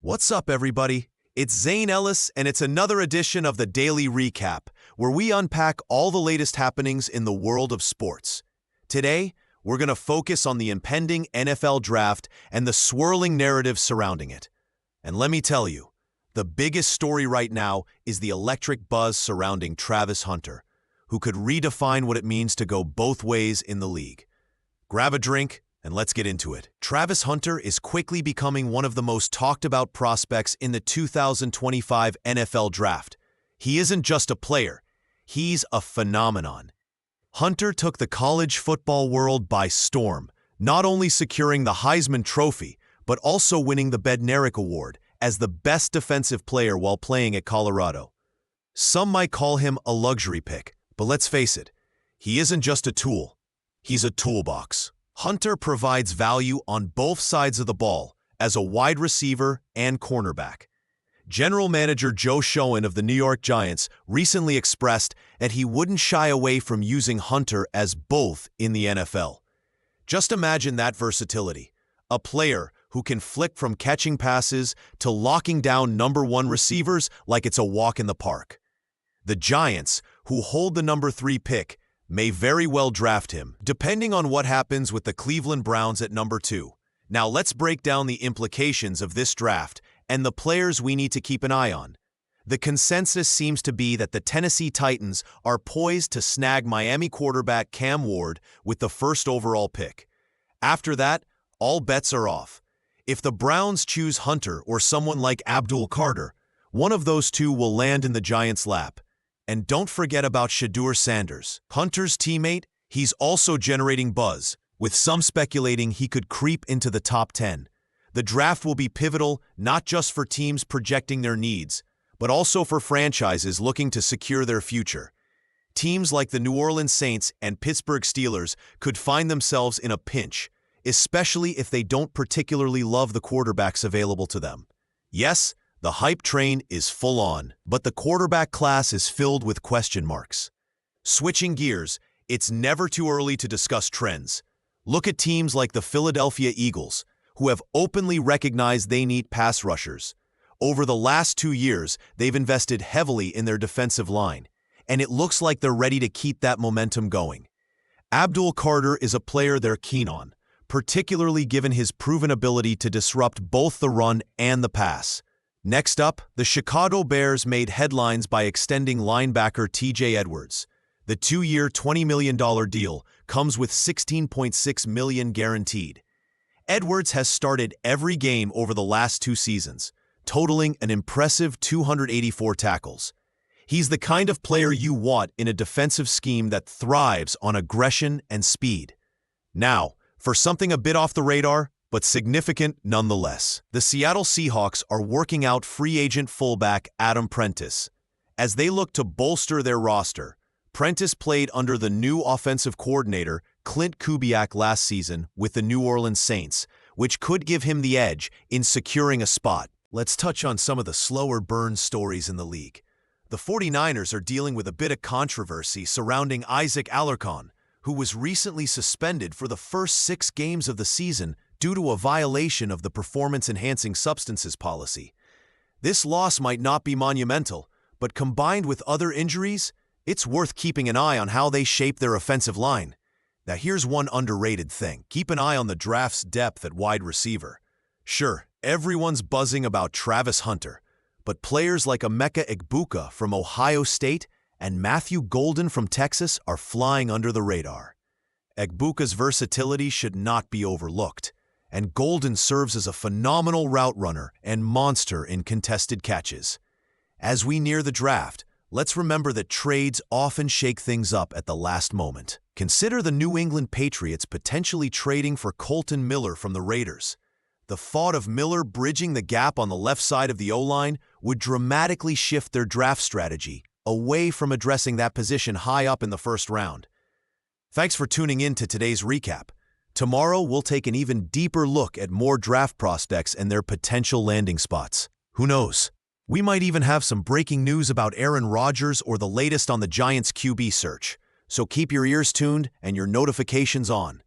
What's up, everybody? It's Zane Ellis, and it's another edition of the Daily Recap, where we unpack all the latest happenings in the world of sports. Today, we're going to focus on the impending NFL draft and the swirling narrative surrounding it. And let me tell you, the biggest story right now is the electric buzz surrounding Travis Hunter, who could redefine what it means to go both ways in the league. Grab a drink, and let's get into it. Travis Hunter is quickly becoming one of the most talked about prospects in the 2025 NFL Draft. He isn't just a player, he's a phenomenon. Hunter took the college football world by storm, not only securing the Heisman Trophy, but also winning the Bednarik Award as the best defensive player while playing at Colorado. Some might call him a luxury pick, but let's face it, he isn't just a tool, he's a toolbox. Hunter provides value on both sides of the ball as a wide receiver and cornerback. General Manager Joe Schoen of the New York Giants recently expressed that he wouldn't shy away from using Hunter as both in the NFL. Just imagine that versatility. A player who can flick from catching passes to locking down number one receivers like it's a walk in the park. The Giants, who hold the number 3 pick, may very well draft him, depending on what happens with the Cleveland Browns at number 2. Now let's break down the implications of this draft and the players we need to keep an eye on. The consensus seems to be that the Tennessee Titans are poised to snag Miami quarterback Cam Ward with the first overall pick. After that, all bets are off. If the Browns choose Hunter or someone like Abdul Carter, one of those two will land in the Giants' lap. And don't forget about Shedeur Sanders, Hunter's teammate. He's also generating buzz, with some speculating he could creep into the top 10. The draft will be pivotal not just for teams projecting their needs, but also for franchises looking to secure their future. Teams like the New Orleans Saints and Pittsburgh Steelers could find themselves in a pinch, especially if they don't particularly love the quarterbacks available to them. Yes, the hype train is full on, but the quarterback class is filled with question marks. Switching gears, it's never too early to discuss trends. Look at teams like the Philadelphia Eagles, who have openly recognized they need pass rushers. Over the last 2 years, they've invested heavily in their defensive line, and it looks like they're ready to keep that momentum going. Abdul Carter is a player they're keen on, particularly given his proven ability to disrupt both the run and the pass. Next up, the Chicago Bears made headlines by extending linebacker T.J. Edwards. The 2-year, $20 million deal comes with $16.6 million guaranteed. Edwards has started every game over the last 2 seasons, totaling an impressive 284 tackles. He's the kind of player you want in a defensive scheme that thrives on aggression and speed. Now, for something a bit off the radar, but significant nonetheless. The Seattle Seahawks are working out free agent fullback Adam Prentice. As they look to bolster their roster, Prentice played under the new offensive coordinator Clint Kubiak last season with the New Orleans Saints, which could give him the edge in securing a spot. Let's touch on some of the slower burn stories in the league. The 49ers are dealing with a bit of controversy surrounding Isaac Alarcon, who was recently suspended for the first 6 games of the season due to a violation of the performance-enhancing substances policy. This loss might not be monumental, but combined with other injuries, it's worth keeping an eye on how they shape their offensive line. Now here's one underrated thing. Keep an eye on the draft's depth at wide receiver. Sure, everyone's buzzing about Travis Hunter, but players like Emeka Egbuka from Ohio State and Matthew Golden from Texas are flying under the radar. Egbuka's versatility should not be overlooked, and Golden serves as a phenomenal route runner and monster in contested catches. As we near the draft, let's remember that trades often shake things up at the last moment. Consider the New England Patriots potentially trading for Colton Miller from the Raiders. The thought of Miller bridging the gap on the left side of the O-line would dramatically shift their draft strategy away from addressing that position high up in the first round. Thanks for tuning in to today's recap. Tomorrow, we'll take an even deeper look at more draft prospects and their potential landing spots. Who knows? We might even have some breaking news about Aaron Rodgers or the latest on the Giants' QB search. So keep your ears tuned and your notifications on.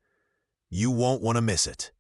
You won't want to miss it.